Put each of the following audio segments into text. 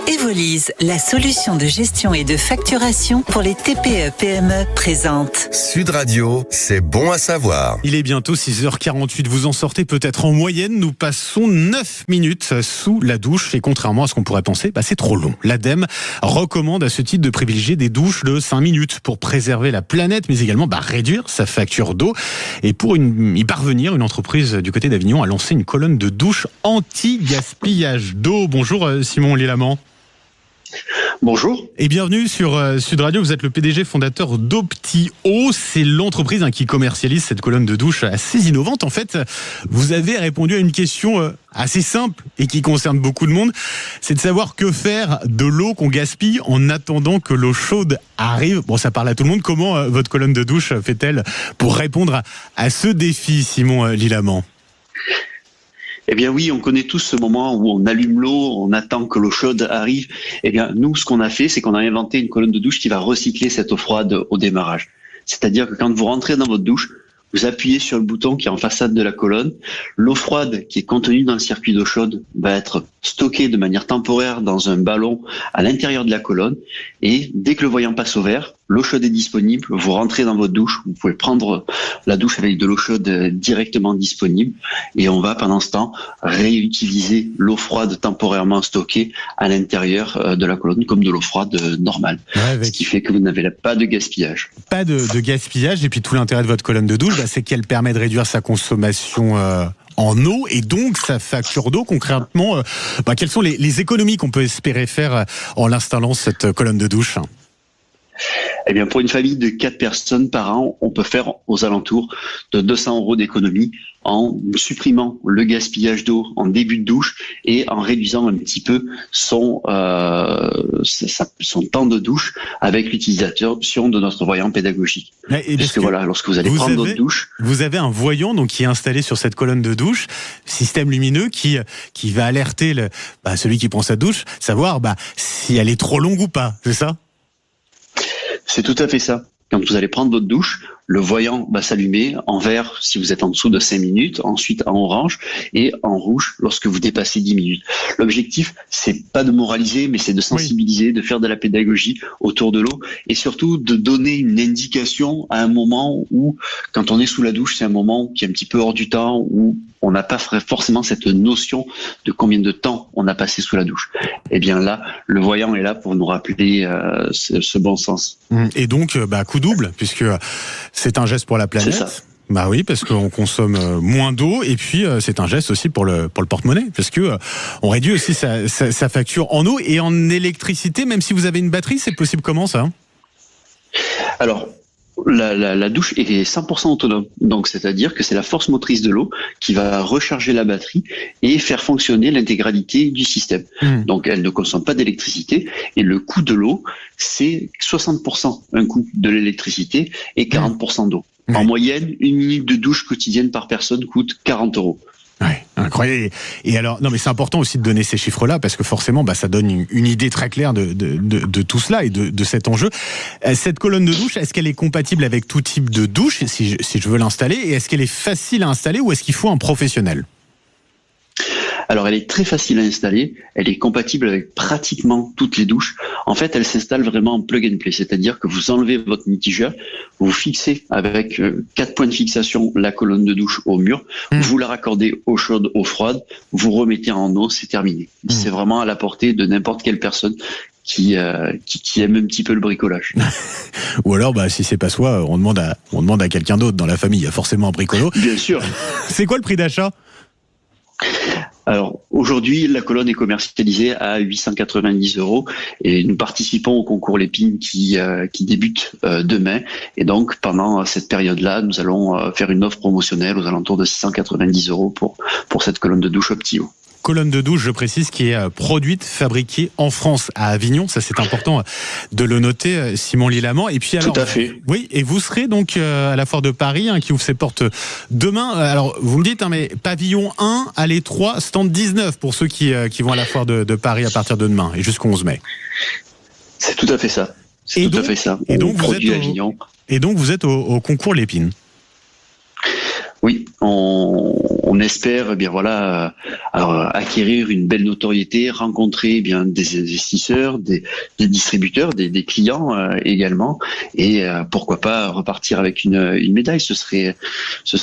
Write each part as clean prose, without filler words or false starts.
Evolise, la solution de gestion et de facturation pour les TPE-PME présente. Sud Radio, c'est bon à savoir. Il est bientôt 6h48, vous en sortez peut-être en moyenne. Nous passons 9 minutes sous la douche et contrairement à ce qu'on pourrait penser, c'est trop long. L'ADEME recommande à ce titre de privilégier des douches de 5 minutes pour préserver la planète, mais également réduire sa facture d'eau. Et pour y parvenir, une entreprise du côté d'Avignon a lancé une colonne de douche anti-gaspillage d'eau. Bonjour Simon Lilamant. Bonjour. Et bienvenue sur Sud Radio. Vous êtes le PDG fondateur d'Opti-Eau. C'est l'entreprise qui commercialise cette colonne de douche assez innovante. En fait, vous avez répondu à une question assez simple et qui concerne beaucoup de monde. C'est de savoir que faire de l'eau qu'on gaspille en attendant que l'eau chaude arrive. Bon, ça parle à tout le monde. Comment votre colonne de douche fait-elle pour répondre à ce défi, Simon Lilamant ? Eh bien oui, on connaît tous ce moment où on allume l'eau, on attend que l'eau chaude arrive. Eh bien nous, ce qu'on a fait, c'est qu'on a inventé une colonne de douche qui va recycler cette eau froide au démarrage. C'est-à-dire que quand vous rentrez dans votre douche, vous appuyez sur le bouton qui est en façade de la colonne. L'eau froide qui est contenue dans le circuit d'eau chaude va être stockée de manière temporaire dans un ballon à l'intérieur de la colonne. Et dès que le voyant passe au vert, l'eau chaude est disponible. Vous rentrez dans votre douche. Vous pouvez prendre la douche avec de l'eau chaude directement disponible. Et on va pendant ce temps réutiliser l'eau froide temporairement stockée à l'intérieur de la colonne comme de l'eau froide normale. Ce qui fait que vous n'avez pas de gaspillage. Pas de gaspillage. Et puis tout l'intérêt de votre colonne de douche, c'est qu'elle permet de réduire sa consommation en eau et donc sa facture d'eau. Concrètement, quelles sont les économies qu'on peut espérer faire en l'installant cette colonne de douche ? Eh bien, pour une famille de 4 personnes par an, on peut faire aux alentours de 200 € d'économie en supprimant le gaspillage d'eau en début de douche et en réduisant un petit peu son temps de douche avec l'utilisation de notre voyant pédagogique. Parce que lorsque vous allez prendre votre douche... Vous avez un voyant qui est installé sur cette colonne de douche, système lumineux qui va alerter celui qui prend sa douche, savoir si elle est trop longue ou pas, c'est ça ? C'est tout à fait ça. Quand vous allez prendre votre douche, le voyant va s'allumer en vert si vous êtes en dessous de 5 minutes, ensuite en orange et en rouge lorsque vous dépassez 10 minutes. L'objectif, c'est pas de moraliser, mais c'est de sensibiliser, de faire de la pédagogie autour de l'eau et surtout de donner une indication à un moment où, quand on est sous la douche, c'est un moment qui est un petit peu hors du temps, où on n'a pas forcément cette notion de combien de temps on a passé sous la douche. Eh bien là, le voyant est là pour nous rappeler ce bon sens. Et donc, coup double, puisque c'est un geste pour la planète. C'est ça. Oui, parce qu'on consomme moins d'eau et puis c'est un geste aussi pour le porte-monnaie, parce que on réduit aussi sa facture en eau et en électricité, même si vous avez une batterie, c'est possible comment ça ? Alors, la douche est 100% autonome, donc c'est-à-dire que c'est la force motrice de l'eau qui va recharger la batterie et faire fonctionner l'intégralité du système. Donc elle ne consomme pas d'électricité et le coût de l'eau, c'est 60% un coût de l'électricité et 40% d'eau. En moyenne, 1 minute de douche quotidienne par personne coûte 40 €. Ouais, incroyable. Et alors, non, mais c'est important aussi de donner ces chiffres-là parce que forcément, ça donne une idée très claire de tout cela et de cet enjeu. Cette colonne de douche, est-ce qu'elle est compatible avec tout type de douche si je veux l'installer, et est-ce qu'elle est facile à installer ou est-ce qu'il faut un professionnel ? Alors elle est très facile à installer, elle est compatible avec pratiquement toutes les douches. En fait, elle s'installe vraiment en plug and play, c'est-à-dire que vous enlevez votre mitigeur, vous fixez avec 4 points de fixation la colonne de douche au mur, vous la raccordez eau chaude, eau froide, vous remettez en eau, c'est terminé. C'est vraiment à la portée de n'importe quelle personne qui aime un petit peu le bricolage. Ou alors, si c'est pas soi, on demande à quelqu'un d'autre dans la famille. Il y a forcément un bricolo. Bien sûr. C'est quoi le prix d'achat ? Alors aujourd'hui, la colonne est commercialisée à 890 € et nous participons au concours Lépine qui débute demain. Et donc pendant cette période-là, nous allons faire une offre promotionnelle aux alentours de 690 € pour cette colonne de douche Opti-Eau. Colonne de douche, je précise, qui est produite, fabriquée en France, à Avignon. Ça, c'est important de le noter, Simon Lilamant. Et puis alors, tout à fait. Oui, et vous serez donc à la foire de Paris, qui ouvre ses portes demain. Alors, vous me dites, mais pavillon 1, allée 3, stand 19 pour ceux qui vont à la foire de Paris à partir de demain et jusqu'au 11 mai. C'est tout à fait ça. Et donc, vous êtes au concours Lépine. Oui, on on espère acquérir une belle notoriété, rencontrer des investisseurs, des distributeurs, des clients également, et pourquoi pas repartir avec une médaille. Ce serait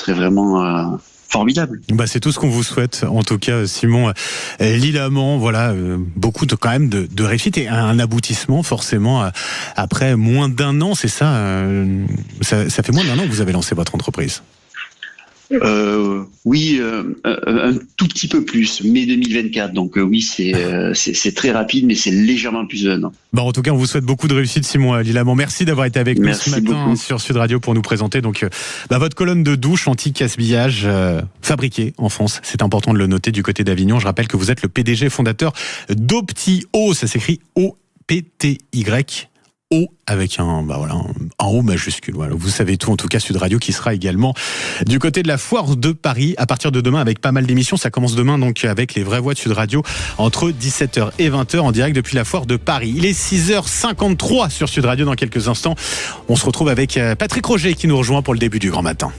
vraiment formidable. C'est tout ce qu'on vous souhaite, en tout cas, Simon Lilamant. Voilà, beaucoup quand même de réussite et un aboutissement forcément après moins d'un an, c'est ça, ça fait moins d'un an que vous avez lancé votre entreprise. Oui, un tout petit peu plus, mai 2024. Donc oui, c'est très rapide, mais c'est légèrement plus d'un an. En tout cas, on vous souhaite beaucoup de réussite, Simon Lilamant. Merci d'avoir été avec nous ce matin beaucoup sur Sud Radio pour nous présenter donc votre colonne de douche anti-casse-billage fabriquée en France. C'est important de le noter du côté d'Avignon. Je rappelle que vous êtes le PDG fondateur d'Opti-O. Ça s'écrit O-P-T-Y. O avec un O majuscule. Voilà, vous savez tout, en tout cas Sud Radio qui sera également du côté de la Foire de Paris à partir de demain avec pas mal d'émissions. Ça commence demain donc avec les vraies voix de Sud Radio entre 17h et 20h en direct depuis la Foire de Paris. Il est 6h53 sur Sud Radio. Dans quelques instants, on se retrouve avec Patrick Roger qui nous rejoint pour le début du Grand Matin.